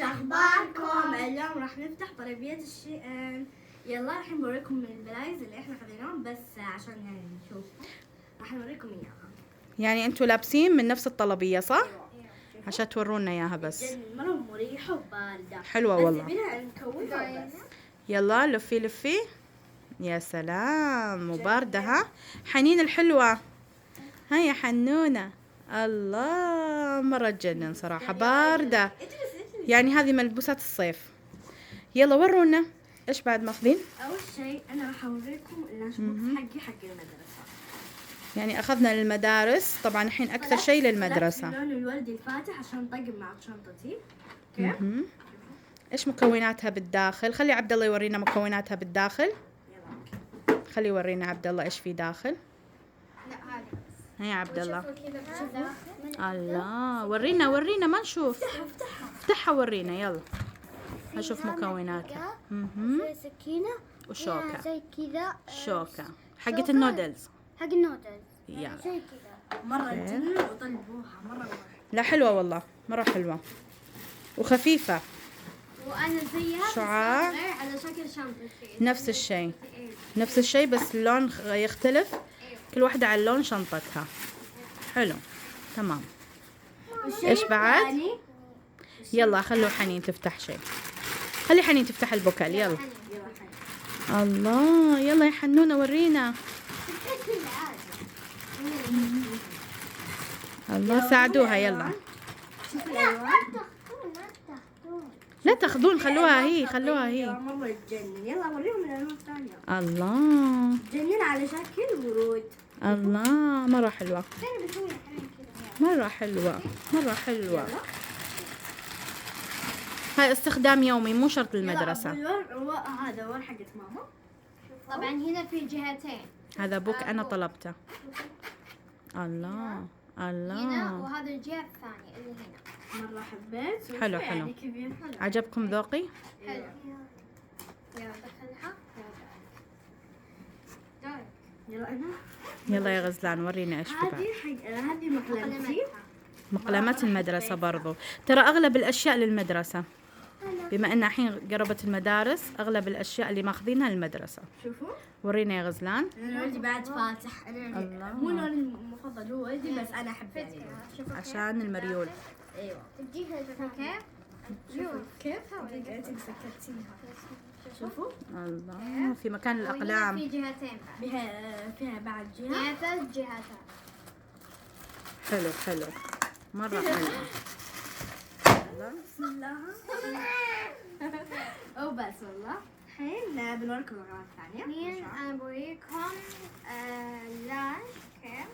وش اخباركم؟ اليوم راح نفتح طلبية الشيء. يلا الحين بوريكم من البلايز اللي احنا خذيناهم بس عشان يعني نشوف. راح نوريكم اياها. يعني انتوا لابسين من نفس الطلبية صح؟ عشان تورونا اياها بس. مرة مريحة وباردة. حلوة والله. بس تبينها نكونها بس. يلا لفي لفي. يا سلام وباردة ها؟ حنين الحلوة. ها يا حنونة. الله مرة تجنن صراحة باردة. يعني هذه ملبوسات الصيف. يلا ورونا ايش بعد ماخذين؟ اول شيء انا راح اوريكم اللانش بوكس حقي حق المدرسة. يعني اخذنا للمدارس طبعا الحين اكثر شيء للمدرسة. اللون الوردي الفاتح عشان طقم مع شنطتي. اوكي. ايش مكوناتها بالداخل؟ خلي عبد الله يورينا مكوناتها بالداخل. خلي يورينا عبد الله ايش في داخل. لا هذا بس. هيا عبد الله. كذا الله ورينا ما نشوف. افتحها ورينا يلا. هشوف مكوناتها. في سكينة وشوكة. زي كذا. شوكة حقت النودلز. حق النودلز. يلا. زي كذا. مرة تجنن وطلبوها مرة. لا حلوة والله مرة حلوة وخفيفة. وأنا زيها شعاع. على شكل شنطتي. نفس الشيء بس اللون يختلف. كل واحدة على لون شنطتها. حلو تمام. ايش بعد؟ يلا خلوا حنين تفتح شيء. خلي حنين تفتح البوكل يلا. الله يلا يا حنونة ورينا. الله ساعدوها يلا. لا تاخذون خلوها هي. مرة تجنن. يلا اوريهم الالوان الثانية. الله تجنن على شكل ورود. الله مرة حلوة. مرة حلوة. هاي استخدام يومي مو شرط للمدرسة. هذا ورق حقت ماما. طبعا هنا في جهتين. هذا بوك أنا طلبته. الله هنا وهذا الجهة الثانية اللي هنا. مرة حبيت. حلو يعني كبير حلو. عجبكم ذوقي؟ حلو. يلا دخلها. يلا انا. يلا يا غزلان ورينا ايش في بعد. هذه مقلمتي. مقلمات المدرسة برضو. ترى أغلب الأشياء للمدرسة. بما أن الحين قربت المدارس أغلب الأشياء اللي ماخذينها للمدرسة. شوفوا. ورينا يا غزلان. انا ولدي بعد فاتح. انا مو لوني المفضل هو ولدي بس انا احب يعني. عشان المريول. ايوه. تجيها كيف؟ كيف سكرتيها. شوفوا. الله في مكان الأقلام. في جهتين بعد. فيها بعد جهة. فيها 3 جهات. حلو مرة حلو. بسم الله. وبس والله. الحين بنوريكم الأغراض الثانية. الحين أنا بوريكم لانش كيف.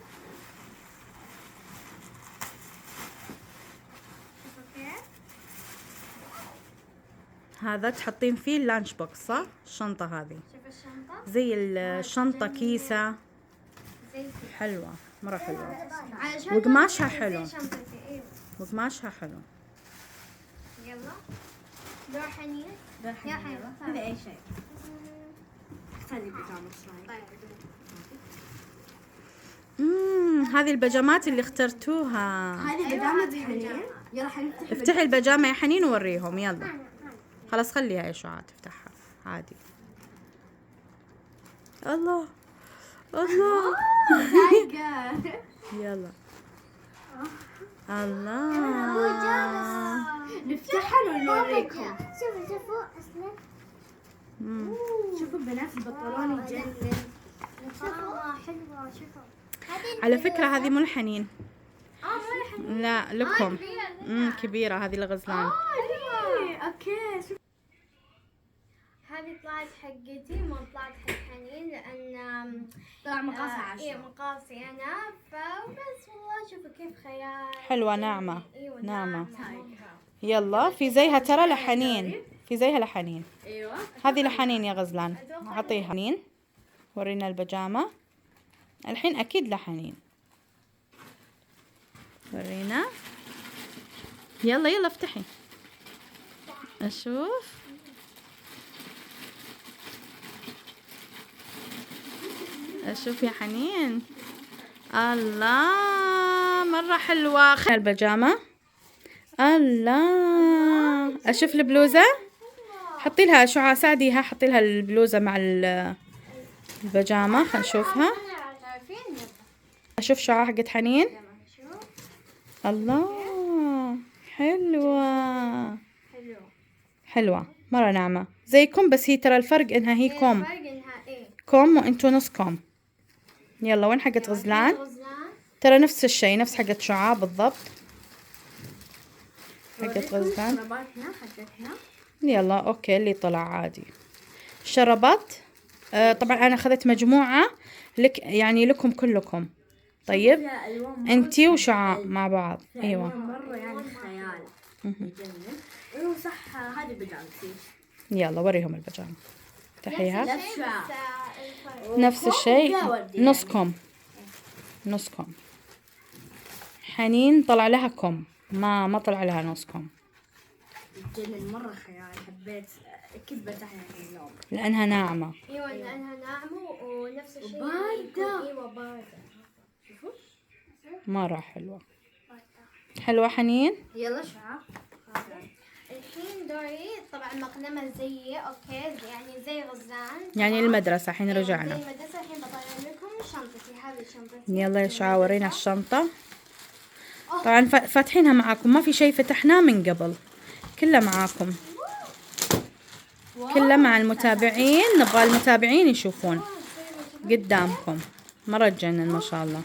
شوفوا كيف. هذا تحطين فيه اللانش بوكس صح؟ الشنطة هذه. شوف الشنطة. زي الشنطة كيسة. زي كذا. حلوة مرة حلوة. علشان وقماشها زي حلو. شنطتي. ايوه. وقماشها حلو. يلا. دور حنين. يا حنين. هذا أي شيء. خلي بيجامة شوي. هذه البيجامات اللي اخترتوها. هذه بيجامة حنين. يلا حنفتح. افتحي البيجامة يا حنين ووريهم يلا. خلاص خليها يا شعاع تفتحها عادي. الله يلا. الله نفتحها ونوريكم. شوفوا اصلا. شوفوا بنات البنطلون يجنن. حلوة شوفوا. على فكرة هذه مو الحنين. مو الحين. لا لكم. كبيرة هذه لغزلان. اوكي. شوف. هذه طلعت حقتي مو طلعت حق حنين لان طلع مقاسها 10. ايه مقاسي انا فبس والله شوفوا كيف خيال. حلوة ناعمة. ايوه ناعمة. يلا في زيها ترى لحنين. في زيها لحنين. ايوه. هذه لحنين يا غزلان. أعطيها حنين. ورينا البيجامة. الحين أكيد لحنين. ورينا. يلا افتحي. أشوف. يا حنين. الله مرة حلوة. البيجامة. الله اشوف البلوزة. حطي لها شعاع، ساعديها، حطي لها البلوزة مع البيجامة. خلينا نشوفها. اشوف شعاع حقت حنين. الله، حلوة حلوة مرة ناعمة زيكم، بس هي ترى الفرق انها هي كوم كوم وانتو نص كوم. يلا وين حقت غزلان؟ ترى نفس الشيء، نفس حقت شعاع بالضبط. حقت غزلان. شرباتنا حقتنا. يلا اوكي، اللي طلع عادي. شربات. طبعا انا اخذت مجموعة لك، يعني لكم كلكم. طيب انتي وشعاع مع بعض. ايوه مرة يعني خيال يجنن. ايوه صح، هذه بجامتي. يلا وريهم البيجامة. تحيها. نفس شعاع. نفس الشيء، نص كم نص كم. حنين طلع لها كم، ما طلع لها نص كم، جنن مرة خيال. حبيت كذبة تحيا اليوم لأنها ناعمة. ايوه لانها ناعمة ونفس الشيء باردة. ايوه باردة. مرة حلوة. حلوة حنين. يلا شعاع. الحين دوري. طبعا مقلمة زيي اوكي، يعني زي غزلان. يعني المدرسة حين زي رجعنا. المدرسة. الحين بطلع لكم شنطتي، هذه شنطتي. يلا يا شعاع ورينا الشنطة. طبعا فاتحينها معاكم، ما في شيء فتحناه من قبل، كله معاكم، كله مع المتابعين. نبغى المتابعين يشوفون قدامكم. مرة تجنن ما شاء الله.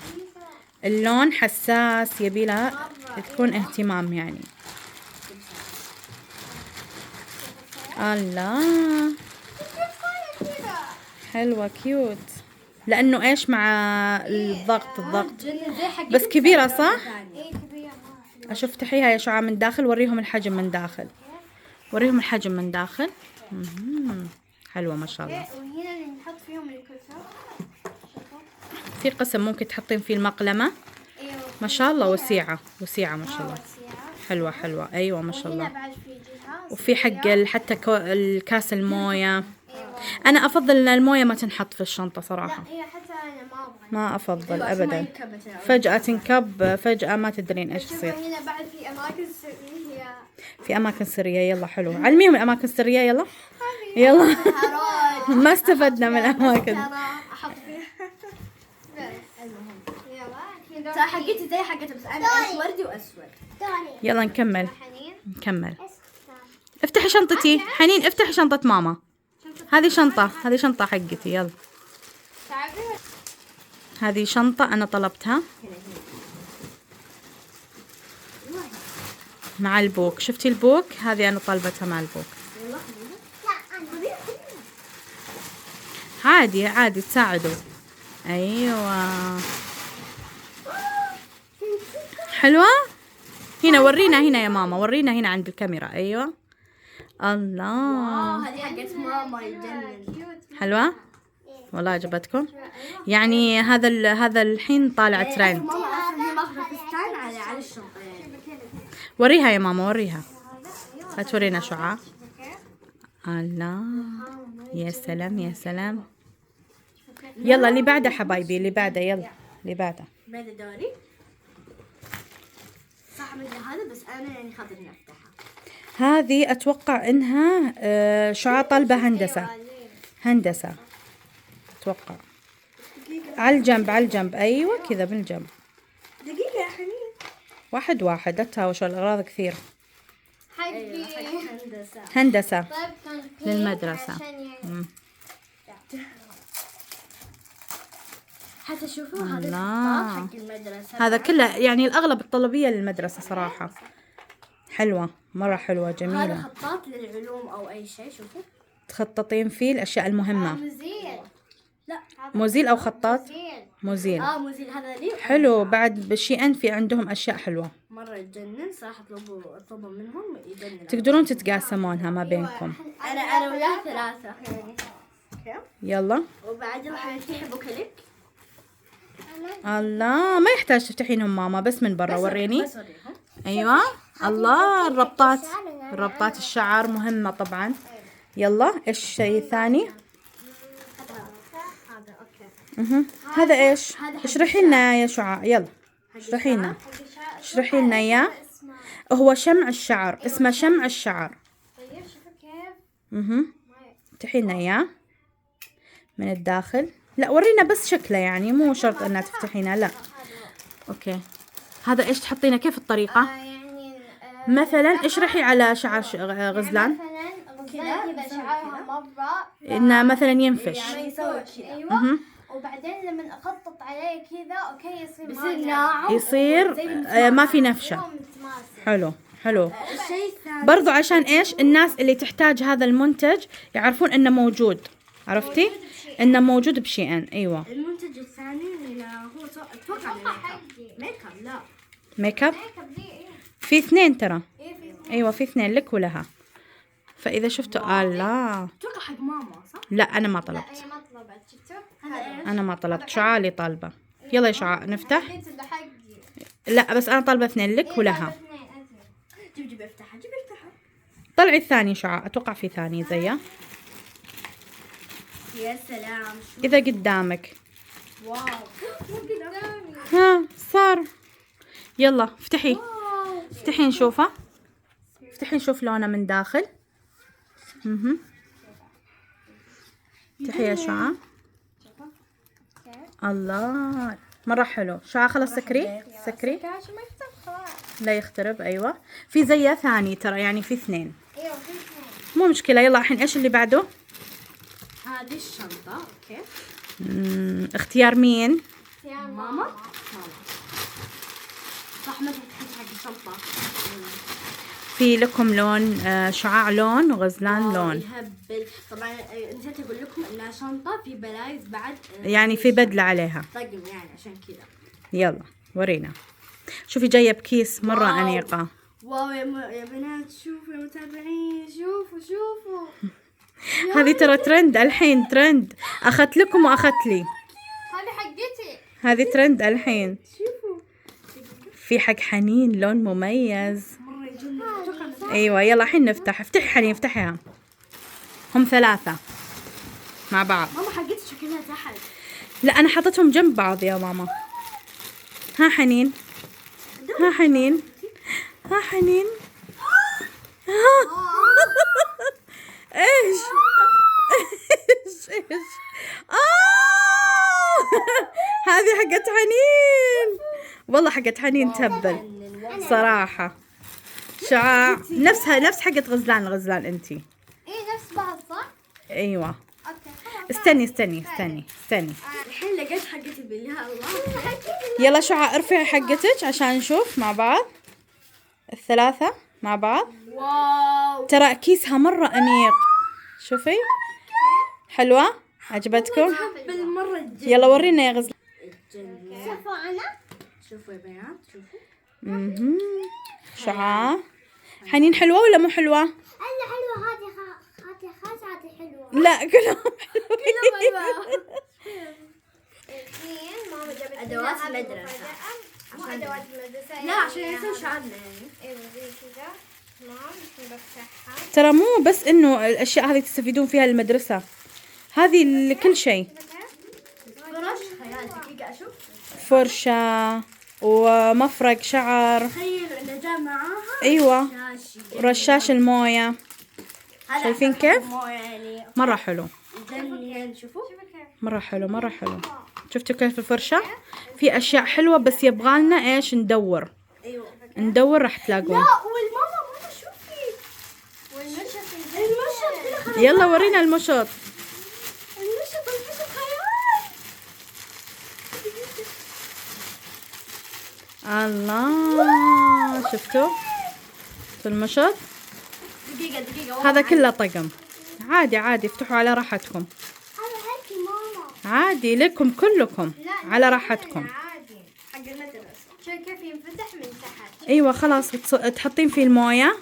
اللون حساس، يبي لها تكون اهتمام يعني. الله حلوة كيوت. لأنه إيش مع الضغط جنن زي حق. بس كبيرة صح؟ ايه كبيرة مرة حلوة. أشوف تحيها يا شعاع من داخل. وريهم الحجم من داخل، وريهم الحجم من داخل. حلوة ما شاء الله. وهنا نحط فيهم الكتب. في قسم ممكن تحطين فيه المقلمة. ايوه ما شاء الله وسيعة وسيعة ما شاء الله. وسيعة. حلوة حلوة أيوة ما شاء وهنا الله. بعد في جهة وفي حق حتى الكاس الموية. ايوه. أنا أفضل إن الموية ما تنحط في الشنطة صراحة، لا هي حتى انا ما ابغى. ما أفضل أبدا. فجأة تنكب، فجأة ما تدرين إيش يصير. هنا بعد في اماكن سرية. في أماكن سرية. يلا حلو، علميهم الأماكن السرية. يلا يلا. ما استفدنا من الأماكن. احط فيها. يلا ترى حقتي زي حقتها، بس انا اسودي واسود. يلا نكمل حنين. نكمل. افتحي شنطتي حنين، افتحي شنطة ماما. هذه شنطة حقتي. يلا هذه شنطة أنا طلبتها مع البوك. شفتي البوك؟ هذه أنا طلبتها مع البوك. عادي عادي تساعدوا. أيوة حلوة. هنا ورينا، هنا يا ماما ورينا، هنا عند الكاميرا. أيوة الله هذه حقت ماما يجنن. حلوة والله. عجبتكم؟ يعني هذا الحين طالع ترند. ماما اصلا هي ماخذه فستان على الشنطه يعني. وريها يا ماما وريها. هتورينا شعاع. الله يا سلام يا سلام. يلا اللي بعده حبايبي، اللي بعده. يلا اللي بعده. بعد دوري صح مثل هذا، بس انا يعني خاطرني افتحها. هذه اتوقع انها شعاع طالبة هندسة اتوقع. على الجنب على الجنب. ايوه كذا بالجنب. دقيقه يا حنين. واحد لا تهاوشوا، الاغراض كثير. حقي. هندسة طيب كان في للمدرسة. عشان يعني حتى شوفوا هذا الله. الخطاط حق المدرسه. هذا كله يعني الأغلب الطلبية للمدرسة صراحة. حلوة مرة حلوة هذا جميلة. خطاط للعلوم او اي شيء. شوفوا تخططين فيه الأشياء المهمة. مزيل. لا موزيل أو خطاط. مزيل. موزيل موزيل هذا لي. حلو. بعد بشي أن في عندهم أشياء حلوة، مره يجنن صراحه. اطلبوا منهم يجنن. تقدرون تتقاسمونها ما بينكم. انا وياه ثلاثه. يلا وبعد راح تحبوا كليك. الله ما يحتاج تفتحينهم ماما، بس من برا وريني. بس وريهم. أيوة الله. الربطات الشعر مهمة طبعا. يلا إيش الشيء الثاني؟ هذا اوكي. هذا إيش؟ اشرحي لنا يا شعاع. يلا اشرحي لنا، اشرحي لنا إياه. هو شمع الشعر، اسمه شمع الشعر. افتحي لنا اياه من الداخل. لا ورينا بس شكله، يعني مو شرط انها تفتحينه. لا اوكي. هذا ايش تحطينه؟ كيف الطريقة؟ يعني مثلا اشرحي على شعر غزلان. مثلا غزلان كذا شعرها مرة انه مثلا ينفش. يعني يسوي كذا. ايوه. وبعدين لما اخطط عليه كذا اوكي يصير بيصير ناعم. يصير ما في نفشة. متماسك. حلو حلو. الشيء الثاني برضو عشان ايش الناس اللي تحتاج هذا المنتج يعرفون انه موجود. عرفتي؟ انه موجود بشي ان. ايوه. المنتج الثاني اللي هو اتوقع ميك اب. لا ميك اب. ميك اب دي ايه؟ في اثنين ترى. ايه في ايوه في اثنين لك ولها. فاذا شفتوا لا اتوقع حق ماما صح؟ لا انا ما لا طلبت. هي ما طلبت شفتوا؟ هذا ايش؟ انا ما طلبت. شعاع اللي طالبه. يلا يا شعاع نفتح. قلت اللي حقي. لا بس انا طالبه اثنين لك إيه، ولها. طلبت اثنين أزين. جيب افتحها. جيب افتحها. طلعي الثاني شعاع. اتوقع في ثاني زيه. يا سلام. شو اذا قدامك. واو. مو قدامي. ها صار. يلا افتحي. افتحي نشوفه. افتحي نشوف لونه من داخل. افتحي يا شعاع. الله مرة حلو. شعاع خلاص سكري. سكري عشان ما يفتح خلاص. لا يخترب. ايوه في زيه ثاني ترى، يعني في اثنين. ايوه في اثنين. مو مشكلة. يلا الحين ايش اللي بعده؟ هذه الشنطة. اوكي. اختيار مين؟ يا ماما. صح مثل تحط حق الشنطة. في لكم لون شعاع لون وغزلان لون. يهبل. طبعا نسيت اقول لكم انها شنطة في بلايز بعد. يعني في بدلة عليها. طقم يعني عشان كذا. يلا ورينا. شوفي جاية بكيس مرة واو. أنيقة. واو يا بنات شوفوا يا متابعين. شوفوا هذه ترى ترند الحين. ترند. أخذت لكم وأخذت لي. هذه حقتي. هذه ترند الحين. شوفوا في حق حنين لون مميز. مرة يجنن. اتوقع أيوة يلا الحين نفتح. افتحي حنين افتحيها. هم ثلاثة مع بعض. ماما حقتي شكلها تحت. لا أنا حطيتهم جنب بعض يا ماما. ها حنين. ها حنين. ها حنين. ايش ايش هذه حقت حنين. والله حقت حنين تهبل صراحة. شعاع نفسها نفس حقت غزلان انتي. ايه نفس بعض صح؟ ايوه. اوكي. استني. الحين لقيت حقتي بالله الله. يلا شعاع ارفعي حقتك عشان نشوف مع بعض الثلاثة مع بعض. واو. ترى كيسها مرة أنيق. شوفي حلوة. عجبتكم؟ بالمرة الجن. يلا ورينا يا غزلان. شوفوا انا. شوفوا يا بنات شوفوا. شعاع حنين حلوة ولا مو حلوة؟ انا حلوه. هذه خاصة هذه حلوه. لا كلهم اثنين ماما جابت أدوات لنا هذه المدرسة. مفاجأة. مو ادوات المدرسة لا عشان يصير شعرنا يعني. ايوه زي كذا. تمام بفتحها. ترى مو بس إنه الأشياء هذه تستفيدون فيها للمدرسة، هذه لكل شيء. فرش خيال. دقيقة أشوف. فرشة ومفرق شعر. تخيل إنه جاء معاها أيوة شاشي. رشاش الموية. هذا شايفين أحسن كيف؟ موية يعني. مرة حلو. يجنن. شوفوا. مرة حلو. شفتوا كيف الفرشة؟ في أشياء حلوة بس يبغالنا إيش ندور. أيوة. ندور راح تلاقون. والماما شوفي. والمشط المشط. يلا ورينا المشط. المشط خيال. الله شفتوا المشط. دقيقة. هذا كله طقم. عادي افتحوا على راحتكم. هذا هيك ماما. عادي لكم كلكم على راحتكم. عادي. حق المدرسة. شوف كيف ينفتح من تحت. ايوه خلاص تحطين فيه المويه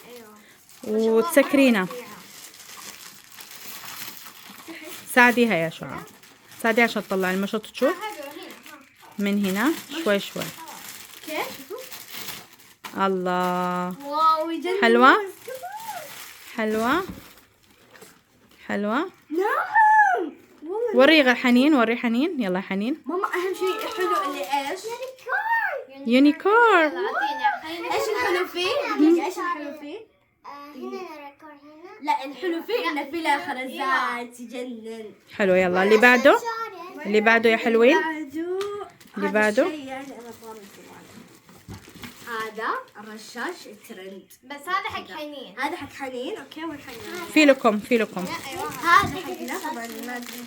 ايوه. وتسكرينه. ساعديها يا شعاع. ساعديها عشان تطلع المشط تشوف هذا هنا. من هنا شوي. كيف؟ شوفوا. الله واو يجنن. حلوة. نعم. والله. وري حنين. يلا حنين. ماما أهم شيء حلو اللي إيش؟ يونيكورن. إيش الحلو فيه؟ دقيقة إيش الحلو فيه؟ هنا الريكورد هنا. لا الحلو فيه انه في له خرزات يجنن. حلو يلا اللي بعده. اللي بعده يا حلوين. اللي هذا بعده. الشيء يعني انا ضارب هذا الرشاش الترند. بس هذا حق حنين. هذا حق حنين اوكي والحنين. في لكم. هذا حقنا طبعا ما أدري.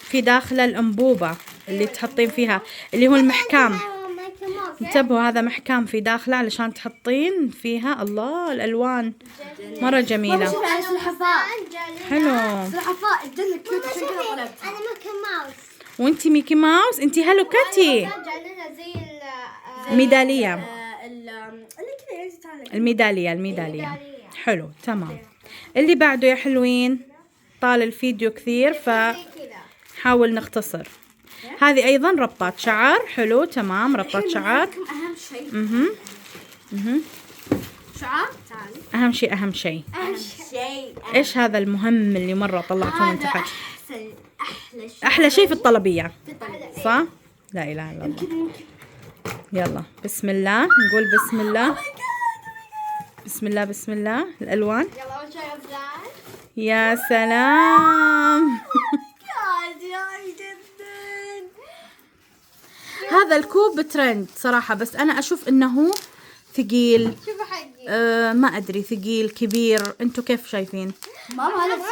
في داخله الانبوبه اللي تحطين فيها اللي هو المحكام. انتبهوا هذا محكام في داخله علشان تحطين فيها. الله الالوان مره جميله. سلحفاء. حلو. سلحفاء جدا كيوت عشان كذا طلبت. انا ميكي ماوس. وانتي ميكي ماوس. انتي هالو كاتي. جعلنا زي ميداليه. اللي كذا يعني تعال. الميداليه. حلو تمام. اللي بعده يا حلوين. طال الفيديو كثير فحاول نختصر. هذه ايضا ربطات شعر. حلو تمام ربطات شعر. اهم شيء. شعر تعالي. اهم شيء. اهم شيء. ايش هذا المهم اللي مره طلعته من تحت؟ احلى شيء. احلى شيء في الطلبيه صح؟ لا اله الا الله. يلا بسم الله نقول بسم الله. بسم الله الالوان. يلا اول شيء غزلان. يا سلام. هذا الكوب ترند صراحه بس انا اشوف انه ثقيل. شوفوا حقي. ما ادري ثقيل كبير. انتوا كيف شايفين؟ ماما هذا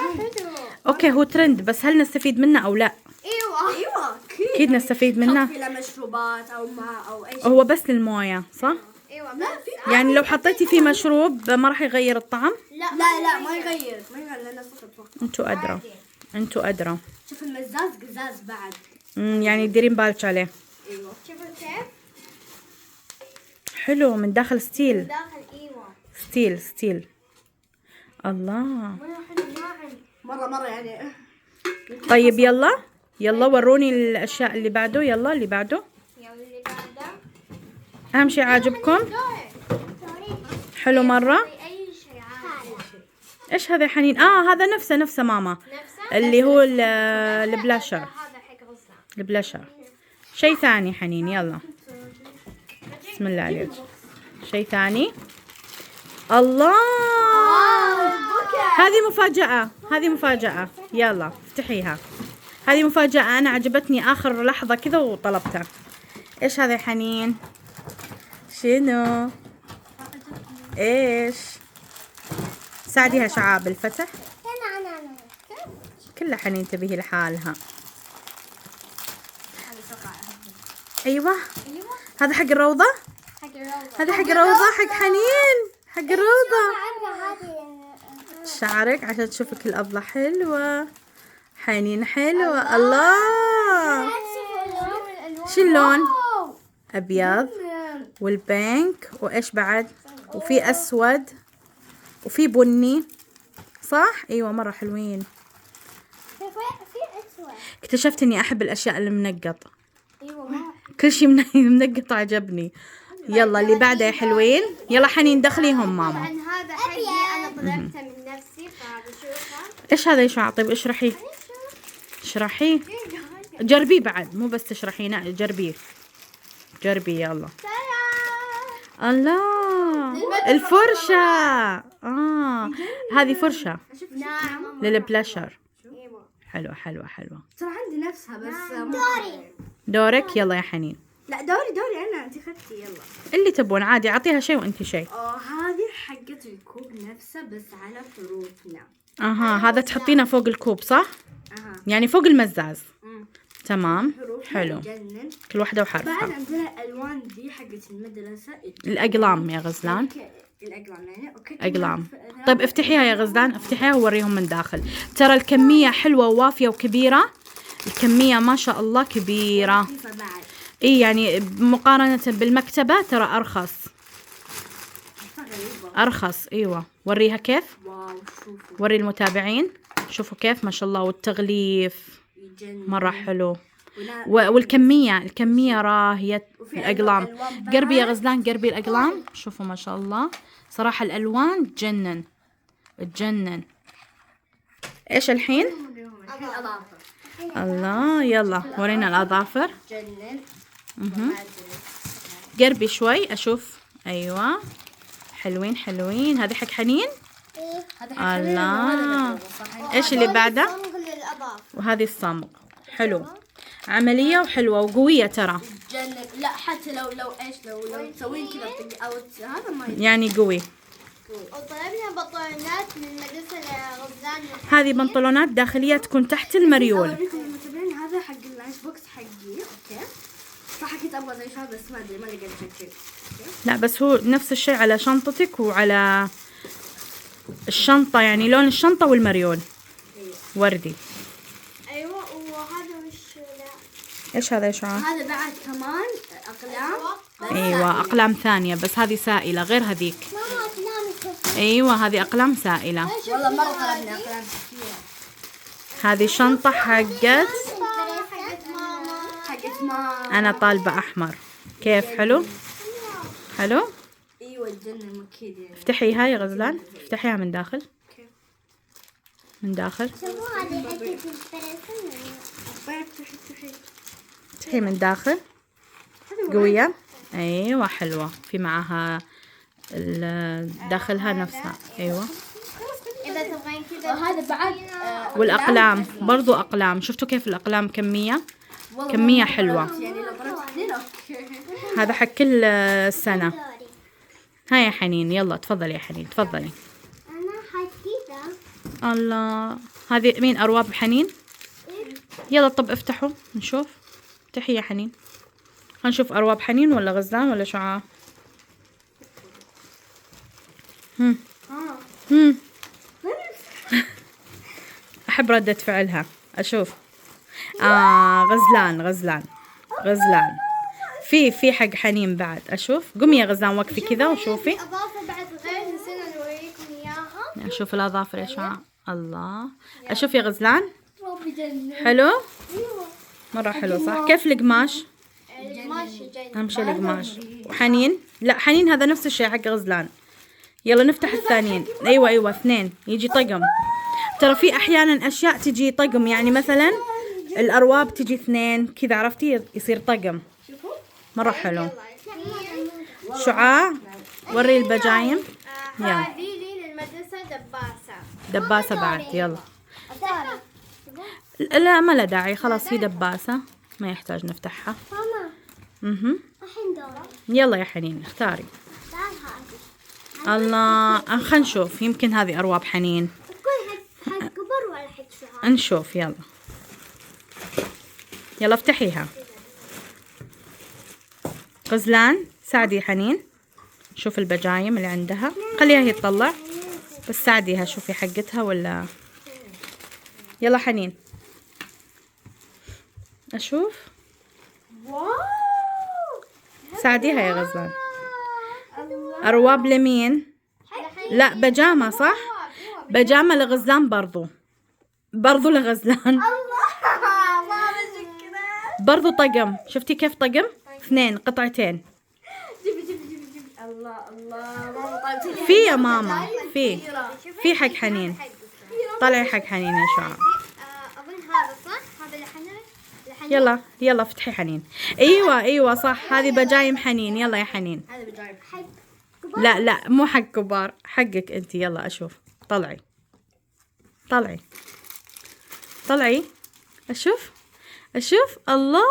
اوكي هو ترند بس هل نستفيد منه او لا؟ ايوه اكيد نستفيد منه. في له مشروبات او ماء او اي شيء. هو بس للمويه صح؟ ايوه لا في يعني لو حطيتي فيه مشروب ما راح يغير الطعم؟ لا ما يغير لانه صوت فوق. انتوا ادرى. شوف المزاز قزاز بعد. يعني تديرين بالك عليه. ايوه شوفوا كيف حلو من داخل ستيل. داخل. ايوه ستيل. الله. مره يعني. طيب يلا وروني الاشياء اللي بعده. يلا اللي بعده. يلا اللي بعده. اهم شيء عاجبكم. حلو مره. اي شيء عادي. ايش هذا يا حنين؟ هذا نفسه ماما. اللي هو البلاشر. هذا حق غزلان. البلاشر. شيء ثاني حنين يلا. بسم الله عليك. شيء ثاني. الله. هذه مفاجأة. يلا افتحيها. هذه مفاجأة أنا عجبتني آخر لحظة كذا وطلبتها. إيش هذا يا حنين؟ شنو؟ إيش؟ ساعديها شعاب الفتح. كلها حنين تبيه لحالها. أيوة. هذا حق الروضة. هذا حق الروضة حق حنين. حق الروضة. شعرك عشان تشوفك الأضلع حلوة. حنين حلوة. الله. شو اللون؟ أبيض والبينك وإيش بعد؟ وفي أسود وفي بني صح؟ أيوة مرة حلوين. اكتشفت إني أحب الأشياء المنقطة. كل شيء منقط عجبني. يلا اللي بعده يا حلوين. يلا حنين دخليهم ماما. طبعا هذا حقي انا طلبته من نفسي فبشوفها. ايش هذا يا شعر؟ طيب اشرحيه. جربيه بعد مو بس تشرحيه. لا جربيه يلا. الله الفرشة. هذه فرشة للبلاشر. حلوة. ترى عندي نفسها بس دورك يلا يا حنين. لا دوري انا. انت خدتي يلا اللي تبون عادي. اعطيها شيء وانت شيء. هذه حقت الكوب نفسه بس على حروفنا. هذا تحطينه فوق الكوب صح؟ يعني فوق المزاز. تمام حلو. جنن. كل واحدة وحرفها. بعد عندنا الالوان دي حقت المدرسة. الاقلام يا غزلان. الاقلام يعني اوكي. اقلام. طيب افتحيها يا غزلان. افتحيها ووريهم من داخل. ترى الكمية حلوة ووافية وكبيرة. الكمية ما شاء الله كبيرة. اي يعني مقارنة بالمكتبة ترى ارخص. ايوه وريها كيف. وري المتابعين. شوفوا كيف ما شاء الله. والتغليف مرة حلو. والكمية راهية. الأقلام قربي يا غزلان. قربي الأقلام. شوفوا ما شاء الله صراحة الألوان تجنن. إيش الحين؟ الله يلا ورينا الأظافر. قربي شوي أشوف. أيوة حلوين. هذه حق حنين. هذا حق حنين الله. وهذا لبوبة، صح؟ ايش اللي بعده؟ صمغ للأظافر. وهذه الصمغ. حلو، عملية وحلوة وقوية ترى، جنن. لا حتى لو ايش لو تسوين كذا او هذا ما يجي. يعني قوي. وطلبنا بطلونات من مدرسة لغزلان. هذه بنطلونات داخلية تكون تحت المريول. اوريكم المتابعين، هذا حق اللانش بوكس حقي. اوكي صح، كنت ابغى زي شاب بس ما ادري ما لقيت شكل. لا بس هو نفس الشيء على شنطتك وعلى الشنطة، يعني لون الشنطة والمريول وردي. أيوة. وهذا وش لا؟ ايش هذا يا شعاع؟ هذا بعد كمان اقلام. بس ايوه اقلام ثانية، بس هذه سائلة غير هذيك. ماما تنامي كيف؟ ايوه هذه اقلام سائلة. والله مرة طلبنا اقلام كثيرة. هذه شنطة حقت، حقت ماما. حقت ما انا طالبة احمر. كيف حلو؟ حلو. ايوه تجنن اكيد يعني. افتحيها يا غزلان، افتحيها من داخل. من داخل شوفوا هذه حقت البريسن. افتحي من داخل. قوية. ايوه حلوة، في معها داخلها نفسها. ايوه. إذا تبغين كذا. وهذا بعد والاقلام برضو اقلام، شفتوا كيف الاقلام كمية كمية حلوة. يعني لو طلبت اثنين اوكي. هذا حق كل السنة. هاي يا حنين، يلا تفضلي يا حنين تفضلي. أنا حكيتها. الله، هذه مين؟ أرواب حنين. يلا طب افتحوا نشوف. افتحي يا حنين، هنشوف أرواب حنين ولا غزلان ولا شعاع. هم. أحب ردة فعلها، أشوف. غزلان في حق حنين بعد. أشوف، قومي يا غزلان وقفي كذا وشوفي. أضافة بعد غير نسينا نوريكم إياها. أشوف الأظافر يا شعاع. الله، أشوف يا غزلان. ربي جنن. حلو أيوة. مرة حلو صح. كيف القماش؟ ماشي جاي. أهم شيء القماش. وحنين، لا حنين هذا نفس الشيء حق غزلان. يلا نفتح الثانيين. أيوة اثنين، يجي طقم. ترى في أحيانا أشياء تجي طقم، يعني مثلا الأرواب تجي اثنين كذا، عرفتي يصير طقم. مرة حلو. شعاع وري البجايم. يلا. هذه لي للمدرسة دباسة. دباسة بعد. يلا لا ما له داعي، خلاص هي دباسة ما يحتاج نفتحها. ماما الحين دوري. يلا يا حنين اختاري. تعال هذه. الله، خلينا نشوف، يمكن هذه أرواب حنين. تكون حق كبر ولا حق شهر؟ نشوف. يلا افتحيها. غزلان ساعدي حنين، شوف البجايم اللي عندها، خليها هي تطلع بس ساعديها شوفي حقتها ولا. يلا حنين أشوف. ساعديها يا غزلان. أرواب لمين؟ لا بجامة صح؟ بجامة لغزلان برضو لغزلان. برضو طقم، شفتي كيف طقم؟ اثنين قطعتين. جيبي الله ماما طيب. في يا ماما في حق حنين. طلعي حق حنين يا شعاع. أظن هذا صح؟ هذا لحنين. يلا افتحي حنين. ايوه صح، هذه بجايم حنين. يلا يا حنين. هذا بجايب. حق لا مو حق كبار، حقك انت. يلا اشوف. طلعي اشوف. الله،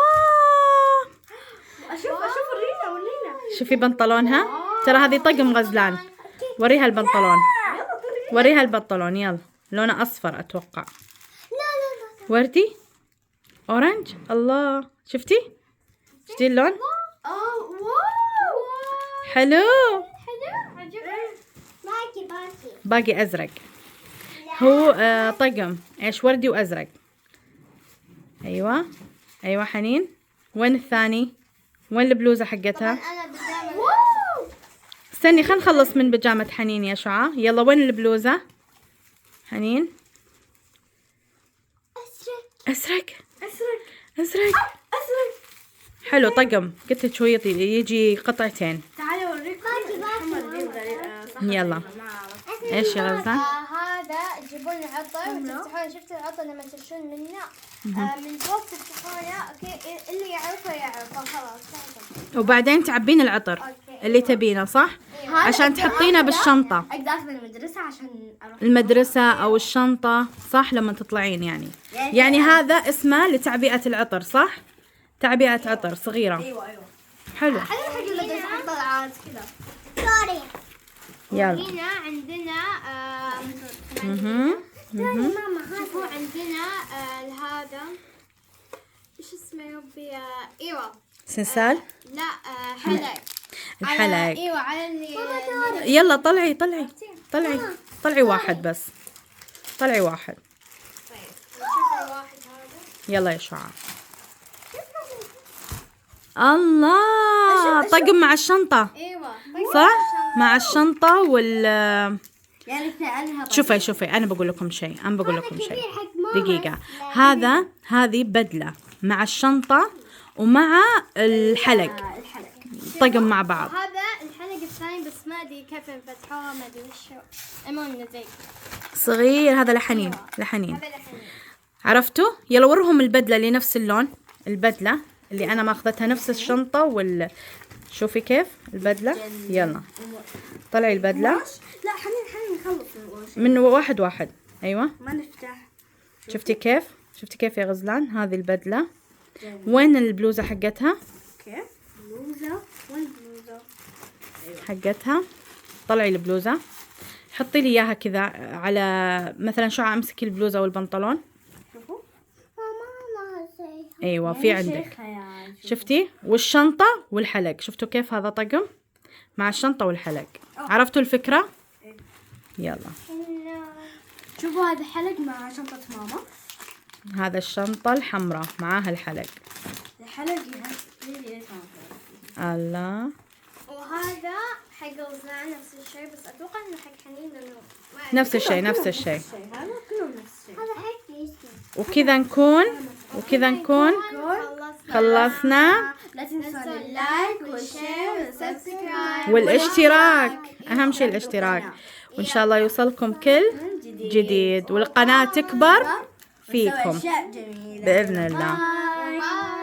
اشوف ورينا. شوفي بنطلونها، ترى هذه طقم غزلان. وريها البنطلون. يلا لونه اصفر اتوقع. لا. وردي اورنج. الله، شفتي اللون واو حلو. باقي. باقي ازرق. هو طقم ايش؟ وردي وازرق. ايوه حنين. وين الثاني؟ وين البلوزة حقتها؟ أنا بجامة. استني خلينا نخلص من بيجامة حنين يا شعاع. يلا وين البلوزة حنين؟ أزرق. حلو طقم، قلت لك شوية يجي قطعتين. تعالي اوريكم. باقي. يلا ايش يا غزلان؟ هذا تجيبون العطر وتفتحون. شفت العطر لما تشون منه من فوق تفتحونه. اوكي اللي يعرفه خلاص. وبعدين تعبين العطر أوكي. اللي تبينه صح؟ عشان تحطينه بالشنطة اقدر اخذ من المدرسة عشان اروح المدرسة أو الشنطة صح لما تطلعين يعني هذا اسمه لتعبئة العطر صح؟ تعبئة عطر صغيرة. ايوه حلو. حق المدرسة حق طلعات كذا. يلا. هنا عندنا شوفوا عندنا هذا ايش اسمه يا ربي؟ ايوه سلسال. لا حلق. الحلق. ايوه على اللي يلا طلعي واحد بس. طلعي واحد. طيب نشوف الواحد هذا. يلا يا شعاع. الله طقم مع الشنطة ايوه صح؟ مع الشنطة يعني فعلها شوفي أنا بقول لكم شيء. دقيقة. هذه بدلة مع الشنطة ومع الحلق طقم مع بعض. هذا الحلق الثاني بس ما ادري كيف فتحوها ما ادري وش هو. المهم زي صغير. هذا لحنين. هذا الحين. عرفتوا؟ يلا ورهم البدلة اللي نفس اللون. البدلة اللي أنا ماخذتها نفس الشنطة شوفي كيف البدلة. يلا طلعي البدلة لا حنين نخلص من واحد. أيوة ما نفتح. شفتي كيف يا غزلان؟ هذه البدلة. وين البلوزة حقتها؟ كيف بلوزة؟ وين البلوزة؟ حقتها. طلعي البلوزة حطي لي إياها كذا على مثلا شعاع. امسكي البلوزة والبنطلون. شوفوا أيوة في عندك. شفتي؟ والشنطة والحلق. شفتوا كيف هذا طقم مع الشنطة والحلق؟ عرفتوا الفكرة؟ يلا شوفوا هذا حلق مع شنطة ماما. هذا الشنطة الحمراء معاها الحلق. الحلق الله. وهذا حق غزلان نفس الشيء بس اتوقع انه حق حنين لانه نفس الشيء. هذا كلهم نفس الشيء. هذا حقي. وكذا نكون خلصنا. لا تنسوا اللايك والشير والسبسكرايب والاشتراك. أهم شيء الاشتراك. وإن شاء الله يوصلكم كل جديد والقناة تكبر فيكم أشياء جميلة بإذن الله. باي.